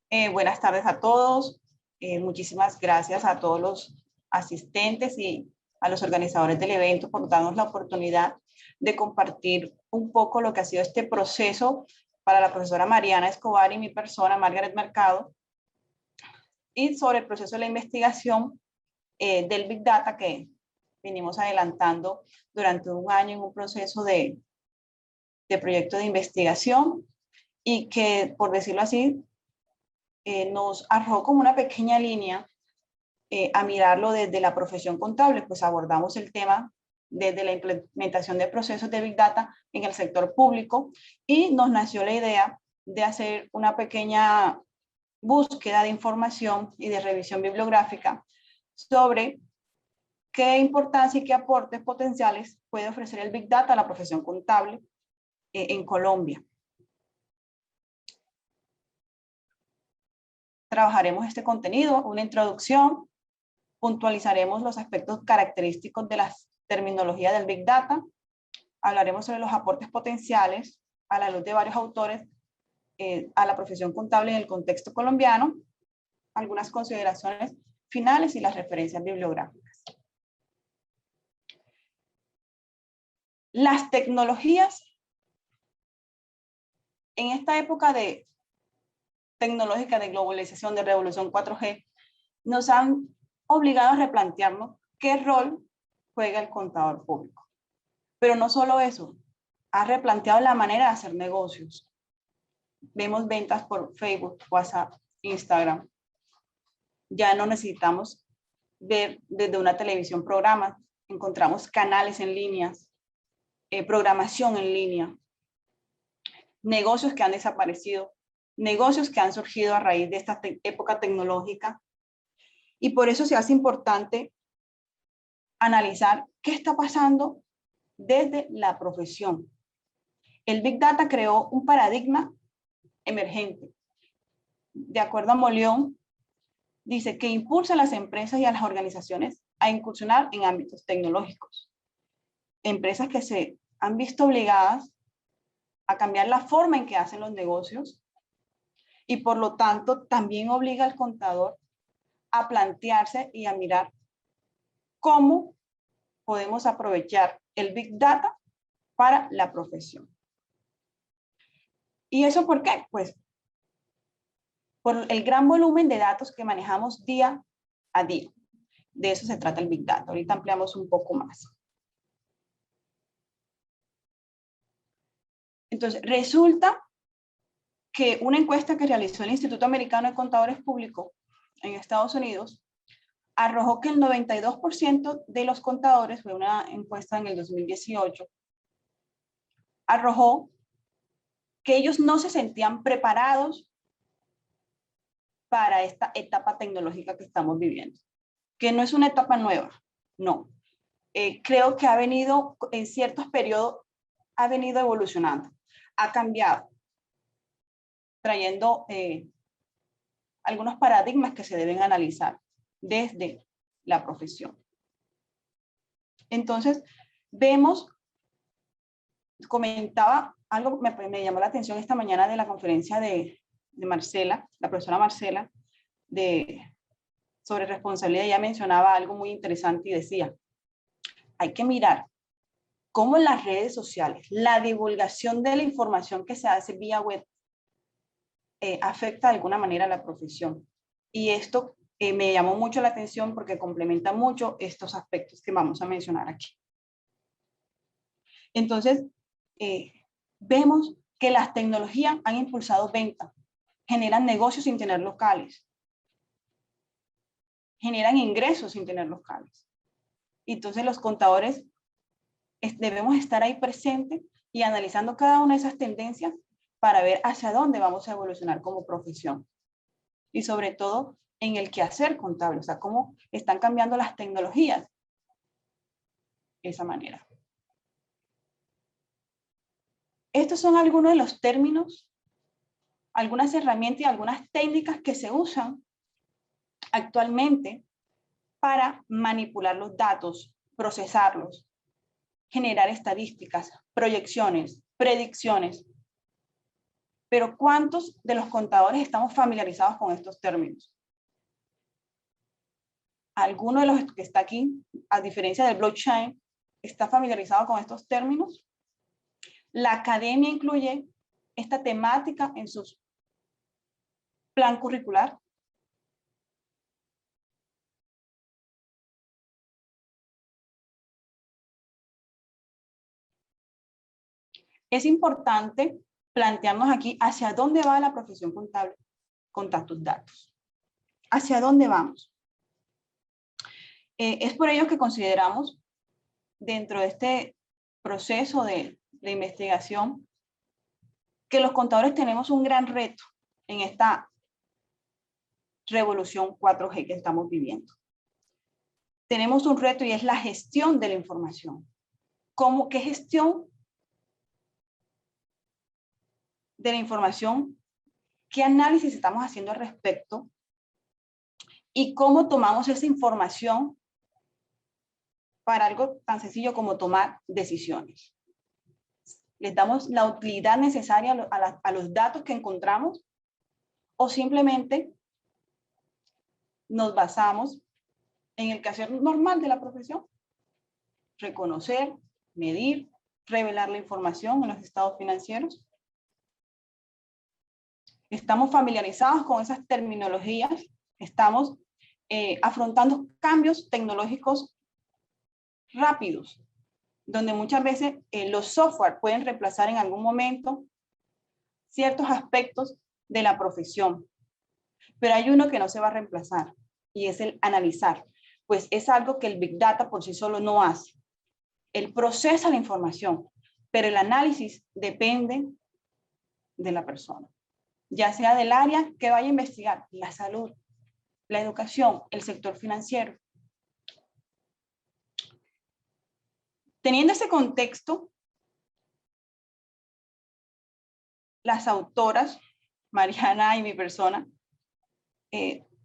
Buenas tardes a todos. Muchísimas gracias a todos los asistentes y a los organizadores del evento por darnos la oportunidad de compartir un poco lo que ha sido este proceso para la profesora Mariana Escobar y mi persona, Margaret Mercado, y sobre el proceso de la investigación del Big Data que venimos adelantando durante un año en un proceso de proyecto de investigación y que, por decirlo así, nos arrojó como una pequeña línea a mirarlo desde la profesión contable, pues abordamos el tema desde la implementación de procesos de Big Data en el sector público y nos nació la idea de hacer una pequeña búsqueda de información y de revisión bibliográfica sobre qué importancia y qué aportes potenciales puede ofrecer el Big Data a la profesión contable en Colombia. Trabajaremos este contenido, una introducción, puntualizaremos los aspectos característicos de la terminología del Big Data, hablaremos sobre los aportes potenciales a la luz de varios autores a la profesión contable en el contexto colombiano, algunas consideraciones finales y las referencias bibliográficas. Las tecnologías en esta época tecnológica de globalización, de revolución 4G, nos han obligado a replantearnos qué rol juega el contador público. Pero no solo eso, ha replanteado la manera de hacer negocios. Vemos ventas por Facebook, WhatsApp, Instagram. Ya no necesitamos ver desde una televisión programas, encontramos canales en línea, programación en línea, negocios que han desaparecido, negocios que han surgido a raíz de esta época tecnológica. Y por eso se hace importante analizar qué está pasando desde la profesión. El Big Data creó un paradigma emergente. De acuerdo a Molión, dice que impulsa a las empresas y a las organizaciones a incursionar en ámbitos tecnológicos. Empresas que se han visto obligadas a cambiar la forma en que hacen los negocios y por lo tanto también obliga al contador a plantearse y a mirar cómo podemos aprovechar el Big Data para la profesión. ¿Y eso por qué? Pues por el gran volumen de datos que manejamos día a día. De eso se trata el Big Data. Ahorita ampliamos un poco más. Entonces, resulta que una encuesta que realizó el Instituto Americano de Contadores Públicos en Estados Unidos arrojó que el 92% de los contadores, fue una encuesta en el 2018, arrojó que ellos no se sentían preparados para esta etapa tecnológica que estamos viviendo, que no es una etapa nueva, no. Creo que ha venido, en ciertos periodos, ha venido evolucionando, ha cambiado, trayendo algunos paradigmas que se deben analizar desde la profesión. Entonces, vemos, comentaba algo, me llamó la atención esta mañana de la conferencia de Marcela, la profesora Marcela, sobre responsabilidad. Ella mencionaba algo muy interesante y decía, hay que mirar cómo en las redes sociales, la divulgación de la información que se hace vía web afecta de alguna manera a la profesión. Y esto me llamó mucho la atención porque complementa mucho estos aspectos que vamos a mencionar aquí. Entonces, vemos que las tecnologías han impulsado ventas, generan negocios sin tener locales, generan ingresos sin tener locales. Entonces, los contadores debemos estar ahí presentes y analizando cada una de esas tendencias para ver hacia dónde vamos a evolucionar como profesión. Y sobre todo en el quehacer contable, o sea, cómo están cambiando las tecnologías de esa manera. Estos son algunos de los términos, algunas herramientas y algunas técnicas que se usan actualmente para manipular los datos, procesarlos, generar estadísticas, proyecciones, predicciones. Pero ¿cuántos de los contadores estamos familiarizados con estos términos? ¿Alguno de los que está aquí, a diferencia del blockchain, está familiarizado con estos términos? La academia incluye esta temática en su plan curricular. Es importante plantearnos aquí hacia dónde va la profesión contable con tantos datos. ¿Hacia dónde vamos? Es por ello que consideramos dentro de este proceso de investigación que los contadores tenemos un gran reto en esta revolución 4G que estamos viviendo. Tenemos un reto y es la gestión de la información. ¿Qué gestión de la información? ¿Qué análisis estamos haciendo al respecto? ¿Y cómo tomamos esa información para algo tan sencillo como tomar decisiones? ¿Les damos la utilidad necesaria a los datos que encontramos? ¿O simplemente nos basamos en el quehacer normal de la profesión? Reconocer, medir, revelar la información en los estados financieros. Estamos familiarizados con esas terminologías, estamos afrontando cambios tecnológicos rápidos, donde muchas veces los software pueden reemplazar en algún momento ciertos aspectos de la profesión. Pero hay uno que no se va a reemplazar y es el analizar, pues es algo que el Big Data por sí solo no hace. Él procesa la información, pero el análisis depende de la persona, ya sea del área que vaya a investigar, la salud, la educación, el sector financiero. Teniendo ese contexto, las autoras, Mariana y mi persona,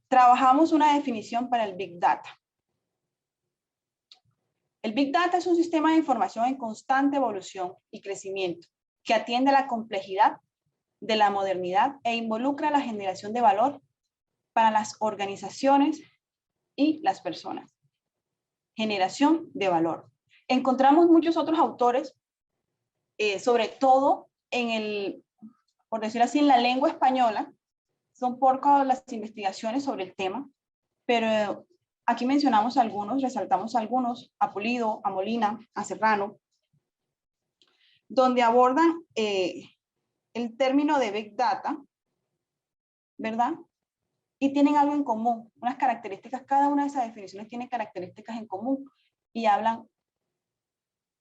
trabajamos una definición para el Big Data. El Big Data es un sistema de información en constante evolución y crecimiento que atiende a la complejidad de la modernidad e involucra la generación de valor para las organizaciones y las personas. Generación de valor. Encontramos muchos otros autores, sobre todo por decir así, en la lengua española. Son pocas las investigaciones sobre el tema, pero aquí mencionamos algunos, resaltamos algunos, a Pulido, a Molina, a Serrano, donde abordan el término de Big Data, ¿verdad? Y tienen algo en común, unas características, cada una de esas definiciones tiene características en común y hablan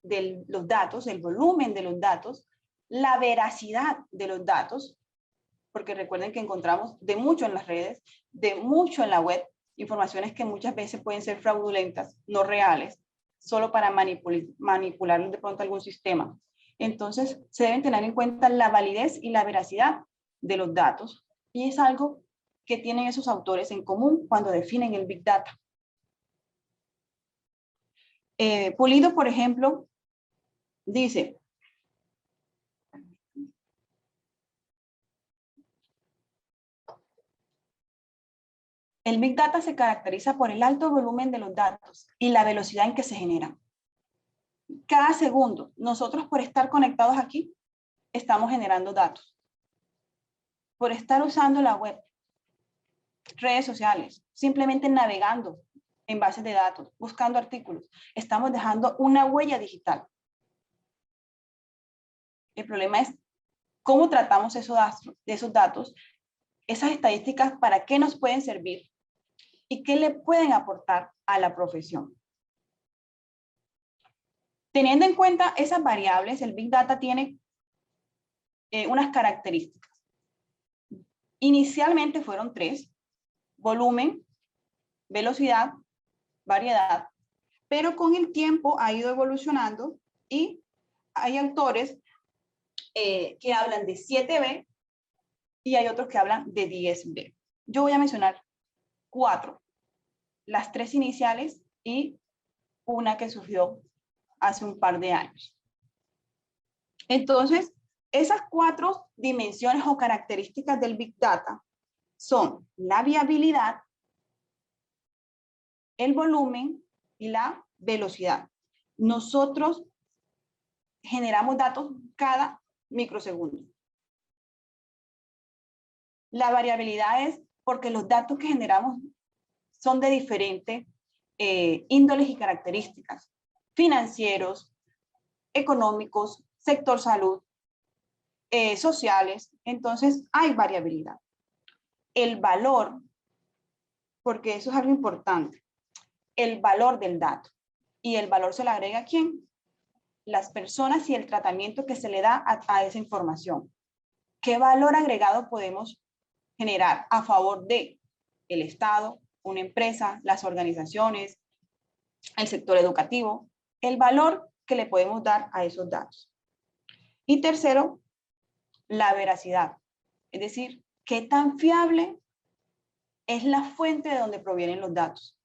de los datos, el volumen de los datos, la veracidad de los datos, porque recuerden que encontramos de mucho en las redes, de mucho en la web, informaciones que muchas veces pueden ser fraudulentas, no reales, solo para manipular de pronto algún sistema. Entonces, se deben tener en cuenta la validez y la veracidad de los datos, y es algo que tienen esos autores en común cuando definen el Big Data. Pulido, por ejemplo, dice: el Big Data se caracteriza por el alto volumen de los datos y la velocidad en que se generan. Cada segundo, nosotros por estar conectados aquí, estamos generando datos. Por estar usando la web, redes sociales, simplemente navegando en bases de datos, buscando artículos, estamos dejando una huella digital. El problema es cómo tratamos esos datos, esas estadísticas, para qué nos pueden servir y qué le pueden aportar a la profesión. Teniendo en cuenta esas variables, el Big Data tiene unas características. Inicialmente fueron 3: volumen, velocidad, variedad, pero con el tiempo ha ido evolucionando y hay autores que hablan de 7B y hay otros que hablan de 10B. Yo voy a mencionar 4, las 3 iniciales y una que surgió hace un par de años. Entonces, Esas 4 dimensiones o características del Big Data son la viabilidad, el volumen y la velocidad. Nosotros generamos datos cada microsegundo. La variabilidad es porque los datos que generamos son de diferentes índoles y características, financieros, económicos, sector salud, sociales. Entonces hay variabilidad. El valor, porque eso es algo importante, el valor del dato. ¿Y el valor se le agrega a quién? Las personas y el tratamiento que se le da a esa información. ¿Qué valor agregado podemos generar a favor de el Estado, una empresa, las organizaciones, el sector educativo? El valor que le podemos dar a esos datos. Y tercero, la veracidad. Es decir, ¿qué tan fiable es la fuente de donde provienen los datos?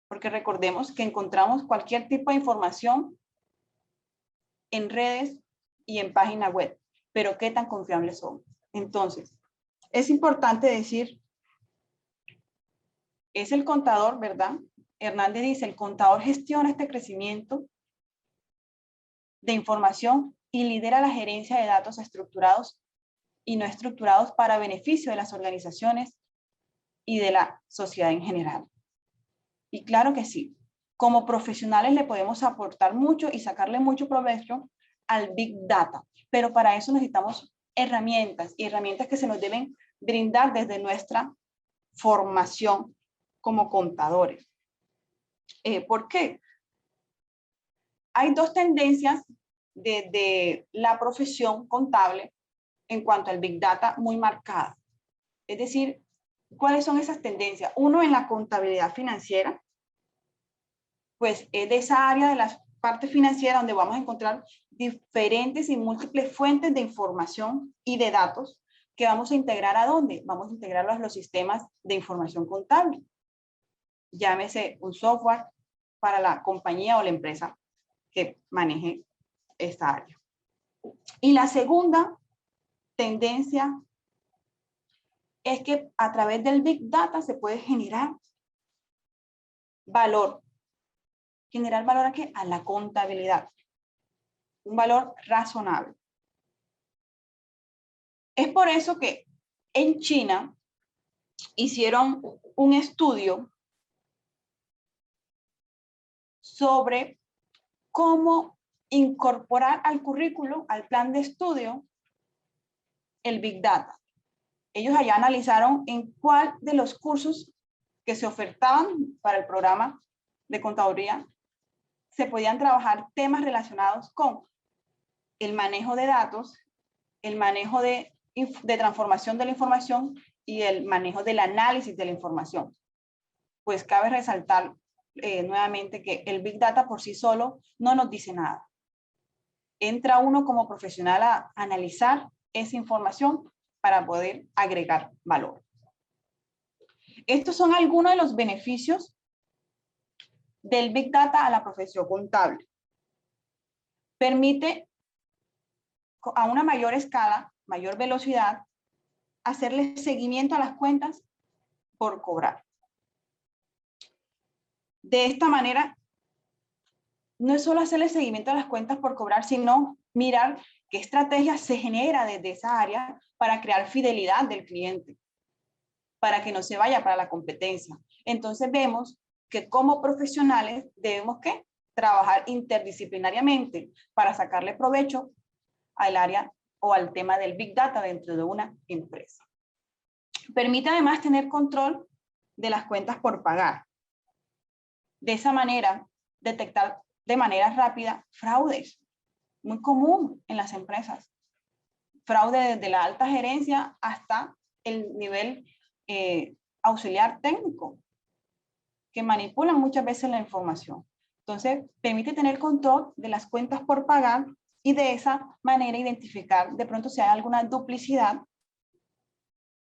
Porque recordemos que encontramos cualquier tipo de información en redes y en página web, pero ¿qué tan confiables son? Entonces, es importante decir, es el contador, ¿verdad? Hernández dice, el contador gestiona este crecimiento de información y lidera la gerencia de datos estructurados y no estructurados para beneficio de las organizaciones y de la sociedad en general. Y claro que sí, como profesionales le podemos aportar mucho y sacarle mucho provecho al Big Data, pero para eso necesitamos herramientas y herramientas que se nos deben brindar desde nuestra formación como contadores. ¿Por qué? Hay 2 tendencias de la profesión contable en cuanto al Big Data muy marcadas. Es decir, ¿cuáles son esas tendencias? Uno, en la contabilidad financiera, pues es de esa área de la parte financiera donde vamos a encontrar diferentes y múltiples fuentes de información y de datos que vamos a integrar ¿a dónde? Vamos a integrarlos a los sistemas de información contable. Llámese un software para la compañía o la empresa que maneje esta área. Y la segunda tendencia es que a través del Big Data se puede generar valor. ¿Generar valor a qué? A la contabilidad. Un valor razonable. Es por eso que en China hicieron un estudio sobre cómo incorporar al currículo, al plan de estudio, el Big Data. Ellos allá analizaron en cuál de los cursos que se ofertaban para el programa de contaduría se podían trabajar temas relacionados con el manejo de datos, el manejo de transformación de la información y el manejo del análisis de la información. Pues cabe resaltar nuevamente que el Big Data por sí solo no nos dice nada. Entra uno como profesional a analizar esa información para poder agregar valor. Estos son algunos de los beneficios del Big Data a la profesión contable. Permite a una mayor escala, mayor velocidad, hacerle seguimiento a las cuentas por cobrar. De esta manera, no es solo hacerle seguimiento a las cuentas por cobrar, sino mirar qué estrategia se genera desde esa área para crear fidelidad del cliente, para que no se vaya para la competencia. Entonces vemos que como profesionales debemos ¿qué? Trabajar interdisciplinariamente para sacarle provecho al área o al tema del Big Data dentro de una empresa. Permite además tener control de las cuentas por pagar. De esa manera, detectar de manera rápida fraudes, muy común en las empresas. Fraude desde la alta gerencia hasta el nivel auxiliar técnico, que manipulan muchas veces la información. Entonces, permite tener control de las cuentas por pagar y de esa manera identificar de pronto si hay alguna duplicidad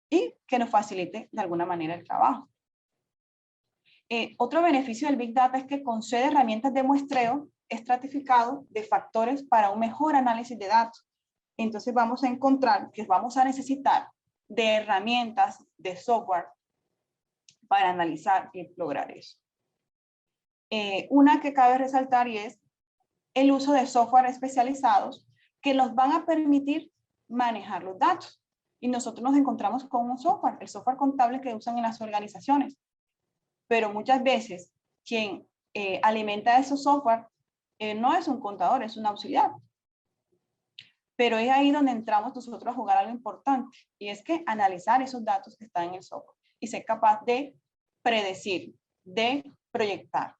y que nos facilite de alguna manera el trabajo. Otro beneficio del Big Data es que concede herramientas de muestreo estratificado de factores para un mejor análisis de datos. Entonces vamos a encontrar que vamos a necesitar de herramientas de software para analizar y lograr eso. Una que cabe resaltar y es el uso de software especializados que nos van a permitir manejar los datos. Y nosotros nos encontramos con un software, el software contable que usan en las organizaciones. Pero muchas veces quien alimenta esos software no es un contador, es un auxiliar. Pero es ahí donde entramos nosotros a jugar algo importante, y es que analizar esos datos que están en el software y ser capaz de predecir, de proyectar.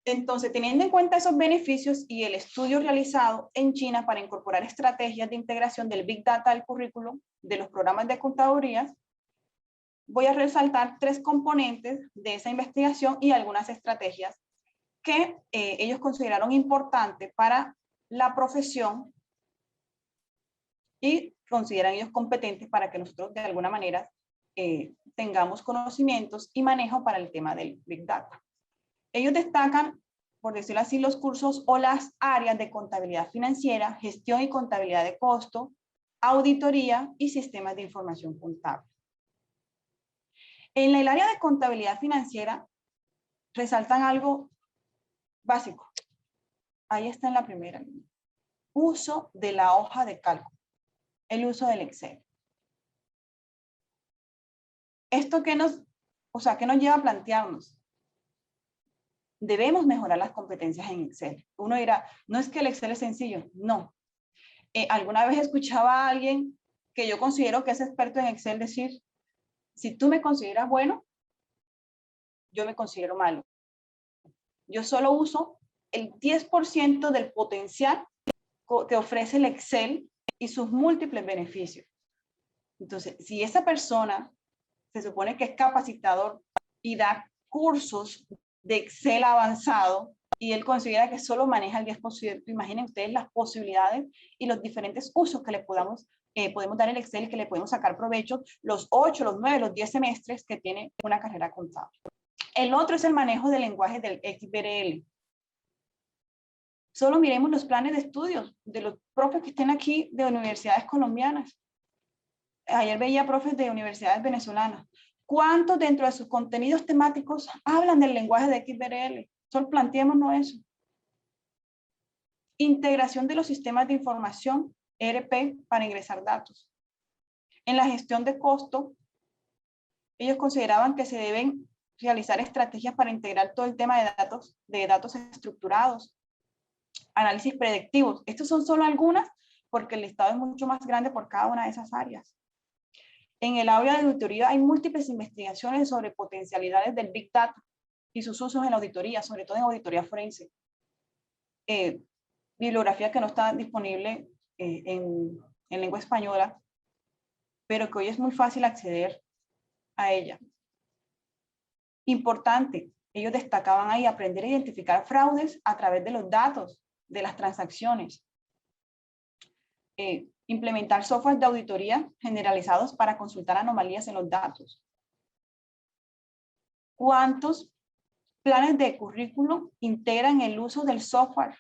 Entonces, teniendo en cuenta esos beneficios y el estudio realizado en China para incorporar estrategias de integración del Big Data al currículum de los programas de contadurías, voy a resaltar 3 componentes de esa investigación y algunas estrategias que ellos consideraron importantes para la profesión y consideran ellos competentes para que nosotros de alguna manera tengamos conocimientos y manejo para el tema del Big Data. Ellos destacan, por decirlo así, los cursos o las áreas de contabilidad financiera, gestión y contabilidad de costo, auditoría y sistemas de información contable. En el área de contabilidad financiera resaltan algo básico. Ahí está en la primera línea. Uso de la hoja de cálculo. El uso del Excel. ¿Esto qué nos lleva a plantearnos? Debemos mejorar las competencias en Excel. Uno dirá, no es que el Excel es sencillo. No. Alguna vez escuchaba a alguien que yo considero que es experto en Excel decir, si tú me consideras bueno, yo me considero malo. Yo solo uso el 10% del potencial que ofrece el Excel y sus múltiples beneficios. Entonces, si esa persona se supone que es capacitador y da cursos de Excel avanzado y él considera que solo maneja el 10%, imaginen ustedes las posibilidades y los diferentes usos que le podemos dar el Excel, que le podemos sacar provecho los 8, los 9, los 10 semestres que tiene una carrera contable. El otro es el manejo del lenguaje del XBRL. Solo miremos los planes de estudios de los profes que estén aquí de universidades colombianas. Ayer veía profes de universidades venezolanas. ¿Cuántos dentro de sus contenidos temáticos hablan del lenguaje de XBRL? Solo planteémonos eso. Integración de los sistemas de información ERP para ingresar datos. En la gestión de costo, ellos consideraban que se deben realizar estrategias para integrar todo el tema de datos estructurados, análisis predictivos. Estos son solo algunas porque el listado es mucho más grande por cada una de esas áreas. En el área de auditoría hay múltiples investigaciones sobre potencialidades del Big Data y sus usos en la auditoría, sobre todo en auditoría forense. Bibliografía que no está disponible en lengua española, pero que hoy es muy fácil acceder a ella. Importante, ellos destacaban ahí aprender a identificar fraudes a través de los datos de las transacciones. Implementar software de auditoría generalizados para consultar anomalías en los datos. ¿Cuántos planes de currículum integran el uso del software?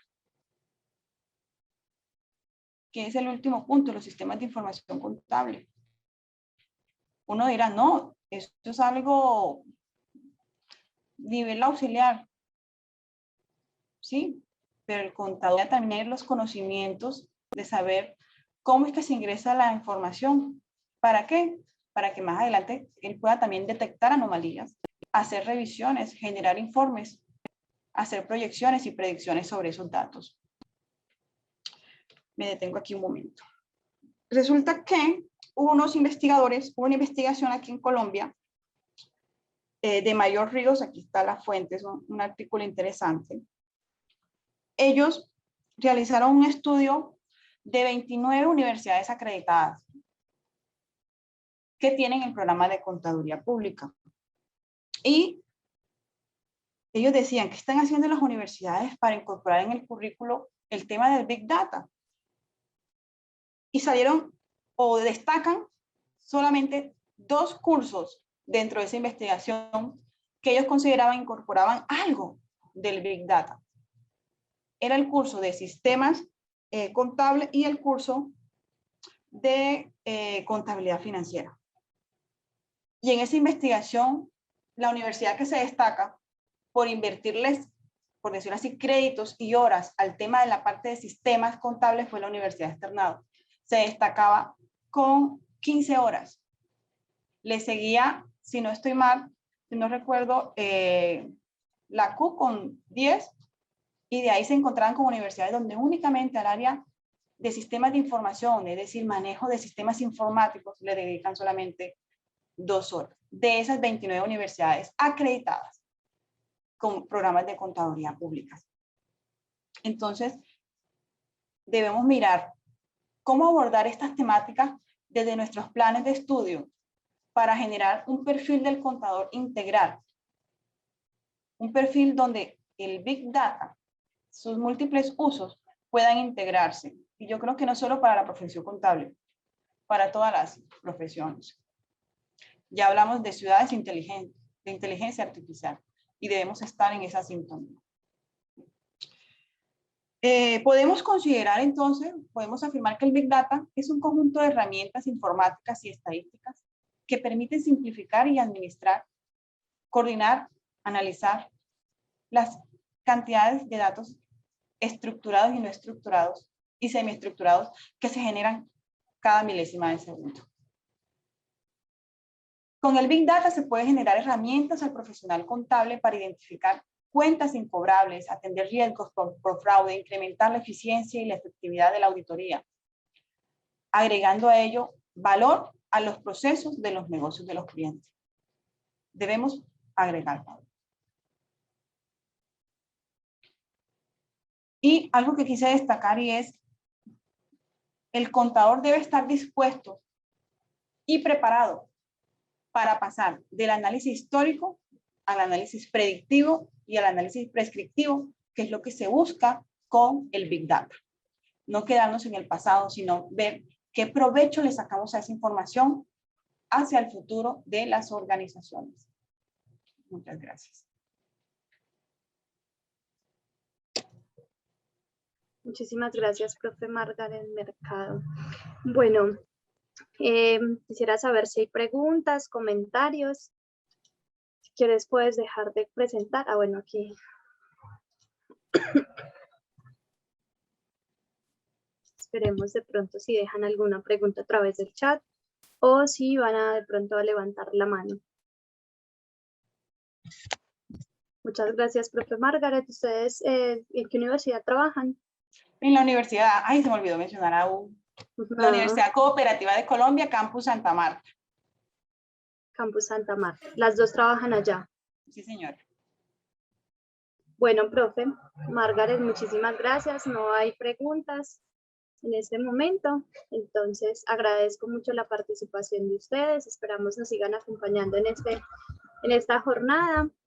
Que es el último punto, los sistemas de información contable. Uno dirá, no, esto es algo nivel auxiliar. Sí, pero el contador debe tener los conocimientos de saber cómo es que se ingresa la información. ¿Para qué? Para que más adelante él pueda también detectar anomalías, hacer revisiones, generar informes, hacer proyecciones y predicciones sobre esos datos. Me detengo aquí un momento. Resulta que hubo una investigación aquí en Colombia de Mayor Ríos, aquí está la fuente, es un artículo interesante. Ellos realizaron un estudio de 29 universidades acreditadas que tienen el programa de contaduría pública. Y ellos decían, ¿qué están haciendo las universidades para incorporar en el currículo el tema del Big Data? Y salieron o destacan solamente 2 cursos dentro de esa investigación que ellos consideraban incorporaban algo del Big Data. Era el curso de sistemas contables y el curso de contabilidad financiera. Y en esa investigación, la universidad que se destaca por invertirles, por decirlo así, créditos y horas al tema de la parte de sistemas contables fue la Universidad de Externado. Se destacaba con 15 horas. Le seguía, si no estoy mal, si no recuerdo, la CUC con 10, y de ahí se encontraban con universidades donde únicamente al área de sistemas de información, es decir, manejo de sistemas informáticos, le dedican solamente 2 horas. De esas 29 universidades acreditadas con programas de contaduría públicas. Entonces, debemos mirar cómo abordar estas temáticas desde nuestros planes de estudio para generar un perfil del contador integral. Un perfil donde el Big Data, sus múltiples usos, puedan integrarse. Y yo creo que no solo para la profesión contable, para todas las profesiones. Ya hablamos de ciudades inteligentes, de inteligencia artificial, y debemos estar en esa sintonía. Podemos considerar entonces, podemos afirmar que el Big Data es un conjunto de herramientas informáticas y estadísticas que permiten simplificar y administrar, coordinar, analizar las cantidades de datos estructurados y no estructurados y semiestructurados que se generan cada milésima de segundo. Con el Big Data se puede generar herramientas al profesional contable para identificar cuentas incobrables, atender riesgos por fraude, incrementar la eficiencia y la efectividad de la auditoría, agregando a ello valor a los procesos de los negocios de los clientes. Debemos agregar valor. Y algo que quise destacar y es, el contador debe estar dispuesto y preparado para pasar del análisis histórico al análisis predictivo y al análisis prescriptivo, que es lo que se busca con el Big Data. No quedarnos en el pasado, sino ver qué provecho le sacamos a esa información hacia el futuro de las organizaciones. Muchas gracias. Muchísimas gracias, profe Margaret Mercado. Bueno, quisiera saber si hay preguntas, comentarios. Si quieres, puedes dejar de presentar. Ah, bueno, aquí. Esperemos de pronto si dejan alguna pregunta a través del chat o si van a de pronto a levantar la mano. Muchas gracias, profe Margaret. ¿Ustedes en qué universidad trabajan? En la universidad, ay, se me olvidó mencionar aún. La Universidad Cooperativa de Colombia, Campus Santa Marta. Campus Santa Marta. Las dos trabajan allá. Sí, señora. Bueno, profe Margaret, muchísimas gracias. No hay preguntas en este momento. Entonces, agradezco mucho la participación de ustedes. Esperamos nos sigan acompañando en esta jornada.